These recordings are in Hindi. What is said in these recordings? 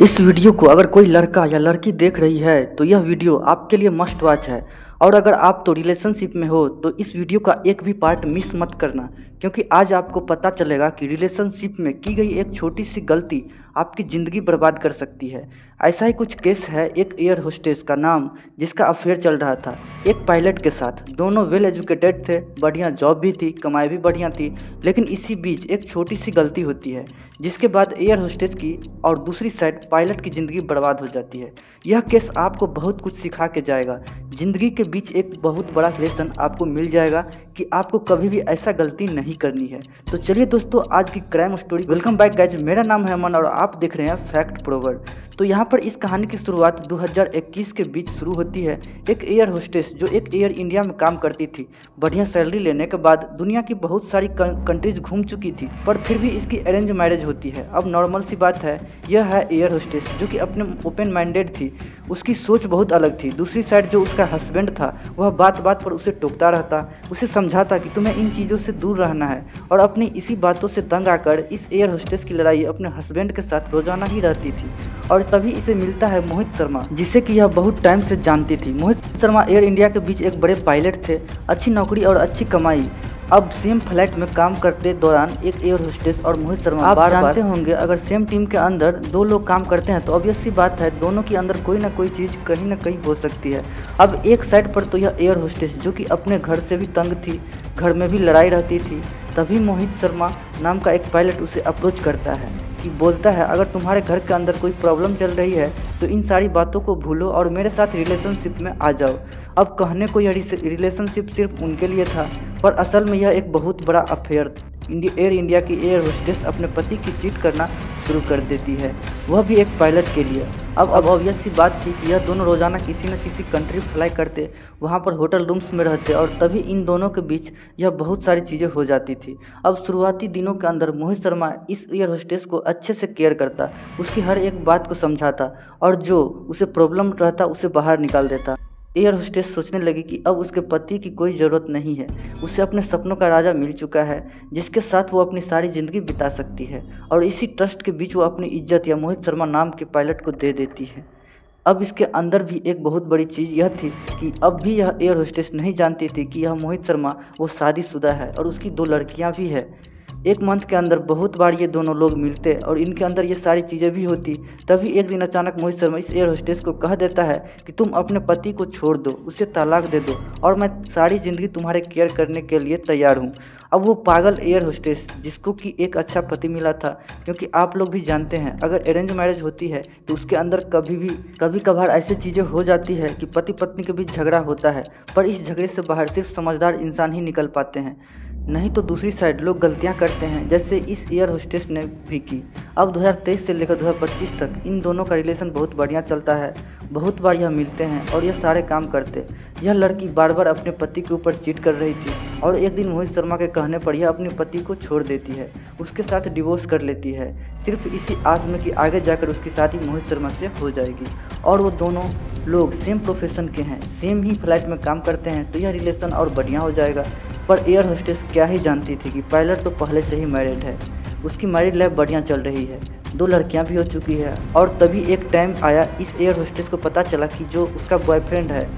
इस वीडियो को अगर कोई लड़का या लड़की देख रही है तो यह वीडियो आपके लिए मस्ट वॉच है। और अगर आप तो रिलेशनशिप में हो तो इस वीडियो का एक भी पार्ट मिस मत करना, क्योंकि आज आपको पता चलेगा कि रिलेशनशिप में की गई एक छोटी सी गलती आपकी ज़िंदगी बर्बाद कर सकती है। ऐसा ही कुछ केस है एक एयर होस्टेस का नाम, जिसका अफेयर चल रहा था एक पायलट के साथ। दोनों वेल एजुकेटेड थे, बढ़िया जॉब भी थी, कमाई भी बढ़िया थी, लेकिन इसी बीच एक छोटी सी गलती होती है जिसके बाद एयर होस्टेस की और दूसरी साइड पायलट की ज़िंदगी बर्बाद हो जाती है। यह केस आपको बहुत कुछ सिखा के जाएगा। ज़िंदगी के बीच एक बहुत बड़ा लेसन आपको मिल जाएगा कि आपको कभी भी ऐसा गलती नहीं करनी है। तो चलिए दोस्तों, आज की crime story. Welcome back guys, मेरा नाम है अमन और आप देख रहे हैं फैक्ट प्रोवर्ड। तो यहाँ पर इस कहानी की शुरुआत 2021 के बीच शुरू होती है। एक एयर होस्टेस जो एक एयर इंडिया में काम करती थी, बढ़िया सैलरी लेने के बाद दुनिया की बहुत सारी कंट्रीज घूम चुकी थी, पर फिर भी इसकी अरेंज मैरिज होती है। अब नॉर्मल सी बात है, यह है एयर होस्टेस जो कि अपने ओपन माइंडेड थी, उसकी सोच बहुत अलग थी। दूसरी साइड जो उसका हस्बैंड था वह बात बात पर उसे टोकता रहता, उसे समझाता कि तुम्हें इन चीज़ों से दूर रहना है, और अपनी इसी बातों से तंग आकर इस एयर होस्टेस की लड़ाई अपने हस्बैंड के साथ रोजाना ही रहती थी। और तभी इसे मिलता है मोहित शर्मा, जिसे कि यह बहुत टाइम से जानती थी। मोहित शर्मा एयर इंडिया के बीच एक बड़े पायलट थे, अच्छी नौकरी और अच्छी कमाई। अब सेम फ्लाइट में काम करते दौरान एक एयर होस्टेस और मोहित शर्मा, आप जानते होंगे अगर सेम टीम के अंदर दो लोग काम करते हैं तो ऑब्वियस सी बात है दोनों के अंदर कोई ना कोई चीज़ कहीं ना कहीं हो सकती है। अब एक साइड पर तो यह एयर होस्टेस जो कि अपने घर से भी तंग थी, घर में भी लड़ाई रहती थी। तभी मोहित शर्मा नाम का एक पायलट उसे अप्रोच करता है कि बोलता है अगर तुम्हारे घर के अंदर कोई प्रॉब्लम चल रही है तो इन सारी बातों को भूलो और मेरे साथ रिलेशनशिप में आ जाओ। अब कहने को यह रिलेशनशिप सिर्फ उनके लिए था, पर असल में यह एक बहुत बड़ा अफेयर। एयर इंडिया की एयर होस्टेस अपने पति की चीट करना शुरू कर देती है, वह भी एक पायलट के लिए। अब ऑब्वियस सी बात थी कि यह दोनों रोज़ाना किसी न किसी कंट्री फ्लाई करते, वहाँ पर होटल रूम्स में रहते, और तभी इन दोनों के बीच यह बहुत सारी चीज़ें हो जाती थी। अब शुरुआती दिनों के अंदर मोहित शर्मा इस एयर होस्टेस को अच्छे से केयर करता, उसकी हर एक बात को समझाता, और जो उसे प्रॉब्लम रहता उसे बाहर निकाल देता। एयर होस्टेस सोचने लगी कि अब उसके पति की कोई ज़रूरत नहीं है, उसे अपने सपनों का राजा मिल चुका है जिसके साथ वो अपनी सारी ज़िंदगी बिता सकती है। और इसी ट्रस्ट के बीच वो अपनी इज्जत या मोहित शर्मा नाम के पायलट को दे देती है। अब इसके अंदर भी एक बहुत बड़ी चीज़ यह थी कि अब भी यह एयर होस्टेस नहीं जानती थी कि यह मोहित शर्मा वो शादीशुदा है और उसकी दो लड़कियां भी है। एक मंथ के अंदर बहुत बार ये दोनों लोग मिलते और इनके अंदर ये सारी चीज़ें भी होती। तभी एक दिन अचानक मोहित शर्मा इस एयर होस्टेस को कह देता है कि तुम अपने पति को छोड़ दो, उसे तलाक दे दो, और मैं सारी ज़िंदगी तुम्हारे केयर करने के लिए तैयार हूँ। अब वो पागल एयर होस्टेस जिसको कि एक अच्छा पति मिला था, क्योंकि आप लोग भी जानते हैं अगर अरेंज मैरिज होती है तो उसके अंदर कभी कभार ऐसी चीज़ें हो जाती है कि पति पत्नी के बीच झगड़ा होता है, पर इस झगड़े से बाहर सिर्फ समझदार इंसान ही निकल पाते हैं, नहीं तो दूसरी साइड लोग गलतियां करते हैं, जैसे इस एयर होस्टेस ने भी की। अब 2023 से लेकर 2025 तक इन दोनों का रिलेशन बहुत बढ़िया चलता है, बहुत बार यह मिलते हैं और यह सारे काम करते। यह लड़की बार बार अपने पति के ऊपर चीट कर रही थी और एक दिन मोहित शर्मा के कहने पर यह अपने पति को छोड़ देती है, उसके साथ डिवोर्स कर लेती है, सिर्फ इसी आस में कि आगे जाकर उसकी शादी मोहित शर्मा से हो जाएगी। और वो दोनों लोग सेम प्रोफेशन के हैं, सेम ही फ्लाइट में काम करते हैं, तो यह रिलेशन और बढ़िया हो जाएगा। पर एयर होस्टेस क्या ही जानती थी कि पायलट तो पहले से ही मैरिड है, उसकी मैरिड लाइफ बढ़िया चल रही है, दो लड़कियां भी हो चुकी है। और तभी एक टाइम आया, इस एयर होस्टेस को पता चला कि जो उसका बॉयफ्रेंड है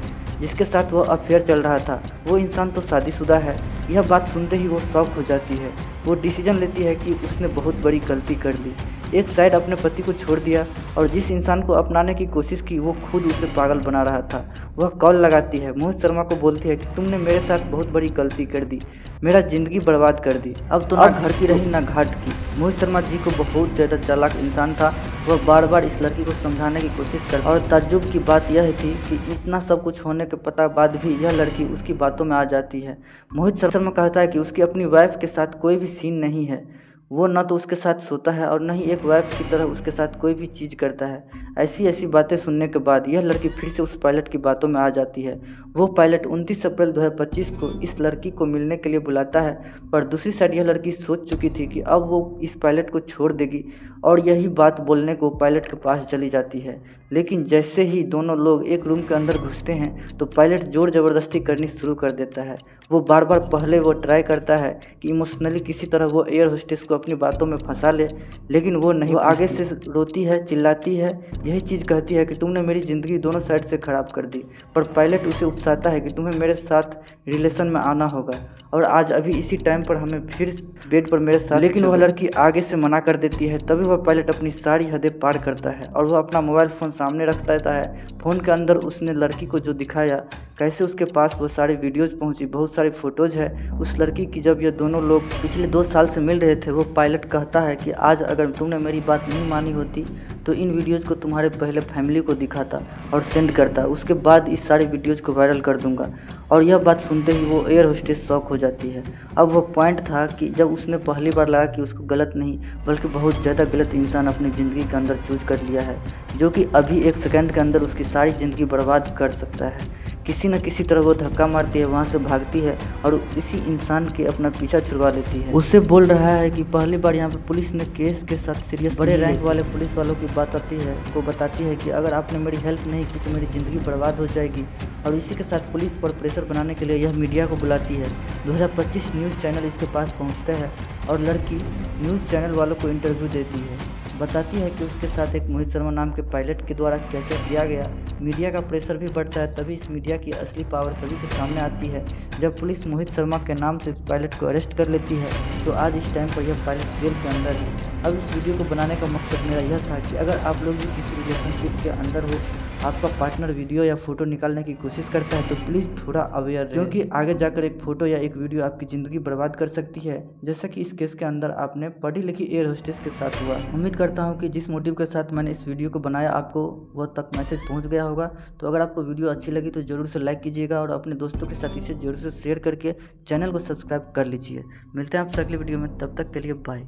जिसके साथ वह अफेयर चल रहा था वो इंसान तो शादीशुदा है। यह बात सुनते ही वो शॉक हो जाती है, वो डिसीजन लेती है कि उसने बहुत बड़ी गलती कर ली। एक साइड अपने पति को छोड़ दिया और जिस इंसान को अपनाने की कोशिश की वो खुद उसे पागल बना रहा था। वह कॉल लगाती है, मोहित शर्मा को बोलती है कि तुमने मेरे साथ बहुत बड़ी गलती कर दी, मेरा ज़िंदगी बर्बाद कर दी, अब तो ना घर की रही ना घाट की। मोहित शर्मा जी को बहुत ज़्यादा चालाक इंसान था, वह बार बार इस लड़की को समझाने की कोशिश कर, और ताज्जुब की बात यह थी कि इतना सब कुछ होने के पता बाद भी यह लड़की उसकी बातों में आ जाती है। मोहित शर्मा कहता है कि उसकी अपनी वाइफ के साथ कोई भी सीन नहीं है, वो न तो उसके साथ सोता है और न ही एक वाइफ की तरह उसके साथ कोई भी चीज़ करता है। ऐसी ऐसी बातें सुनने के बाद यह लड़की फिर से उस पायलट की बातों में आ जाती है। वो पायलट 29 अप्रैल 2025 को इस लड़की को मिलने के लिए बुलाता है, पर दूसरी साइड यह लड़की सोच चुकी थी कि अब वो इस पायलट को छोड़ देगी और यही बात बोलने को पायलट के पास चली जाती है। लेकिन जैसे ही दोनों लोग एक रूम के अंदर घुसते हैं तो पायलट ज़ोर ज़बरदस्ती करनी शुरू कर देता है। वो बार बार पहले वो ट्राई करता है कि इमोशनली किसी तरह वो एयर होस्टेस को अपनी बातों में फंसा ले, लेकिन वो नहीं। वो आगे से रोती है, चिल्लाती है, यही चीज़ कहती है कि तुमने मेरी ज़िंदगी दोनों साइड से ख़राब कर दी। पर पायलट उसे उकसाता है कि तुम्हें मेरे साथ रिलेशन में आना होगा और आज अभी इसी टाइम पर हमें फिर बेड पर मेरे साथ। लेकिन वह लड़की आगे से मना कर देती है। तभी वह पायलट अपनी सारी हदें पार करता है और वह अपना मोबाइल फ़ोन सामने रख देता है। फ़ोन के अंदर उसने लड़की को जो दिखाया, कैसे उसके पास वो सारी वीडियोज़ पहुंची, बहुत सारी फ़ोटोज़ है उस लड़की की जब ये दोनों लोग पिछले 2 साल से मिल रहे थे। वो पायलट कहता है कि आज अगर तुमने मेरी बात नहीं मानी होती तो इन वीडियोज़ को तुम्हारे पहले फैमिली को दिखाता और सेंड करता, उसके बाद इस सारी वीडियोज़ को वायरल कर दूंगा। और यह बात सुनते ही वो एयर होस्टेस शॉक हो जाती है। अब वो पॉइंट था कि जब उसने पहली बार लगा कि उसको गलत नहीं बल्कि बहुत ज़्यादा गलत इंसान अपनी ज़िंदगी के अंदर चूज कर लिया है, जो कि अभी 1 सेकंड के अंदर उसकी सारी ज़िंदगी बर्बाद कर सकता है। किसी न किसी तरह वो धक्का मारती है, वहाँ से भागती है और इसी इंसान के अपना पीछा छुड़वा लेती है। उससे बोल रहा है कि पहली बार यहाँ पे पुलिस ने केस के साथ सीरियस बड़े रैंक वाले पुलिस वालों की बात आती है को बताती है कि अगर आपने मेरी हेल्प नहीं की तो मेरी ज़िंदगी बर्बाद हो जाएगी। और इसी के साथ पुलिस पर प्रेशर बनाने के लिए यह मीडिया को बुलाती है। 2025 न्यूज़ चैनल इसके पास पहुँचते हैं और लड़की न्यूज़ चैनल वालों को इंटरव्यू देती है, बताती है कि उसके साथ एक मोहित शर्मा नाम के पायलट के द्वारा क्या क्या किया गया। मीडिया का प्रेशर भी बढ़ता है। तभी इस मीडिया की असली पावर सभी के सामने आती है जब पुलिस मोहित शर्मा के नाम से पायलट को अरेस्ट कर लेती है। तो आज इस टाइम पर यह पायलट जेल के अंदर है। अब इस वीडियो को बनाने का मकसद मेरा यह था कि अगर आप लोग भी किसी रिलेशनशिप के अंदर हो, आपका पार्टनर वीडियो या फोटो निकालने की कोशिश करता है तो प्लीज़ थोड़ा अवेयर रहे, क्योंकि आगे जाकर एक फ़ोटो या एक वीडियो आपकी ज़िंदगी बर्बाद कर सकती है, जैसा कि इस केस के अंदर आपने पढ़ी लिखी एयर होस्टेस के साथ हुआ। उम्मीद करता हूँ कि जिस मोटिव के साथ मैंने इस वीडियो को बनाया आपको वह तक मैसेज पहुँच गया होगा। तो अगर आपको वीडियो अच्छी लगी तो ज़रूर से लाइक कीजिएगा और अपने दोस्तों के साथ इसे ज़रूर से शेयर करके चैनल को सब्सक्राइब कर लीजिए। मिलते हैं आपसे अगली वीडियो में, तब तक के लिए बाय।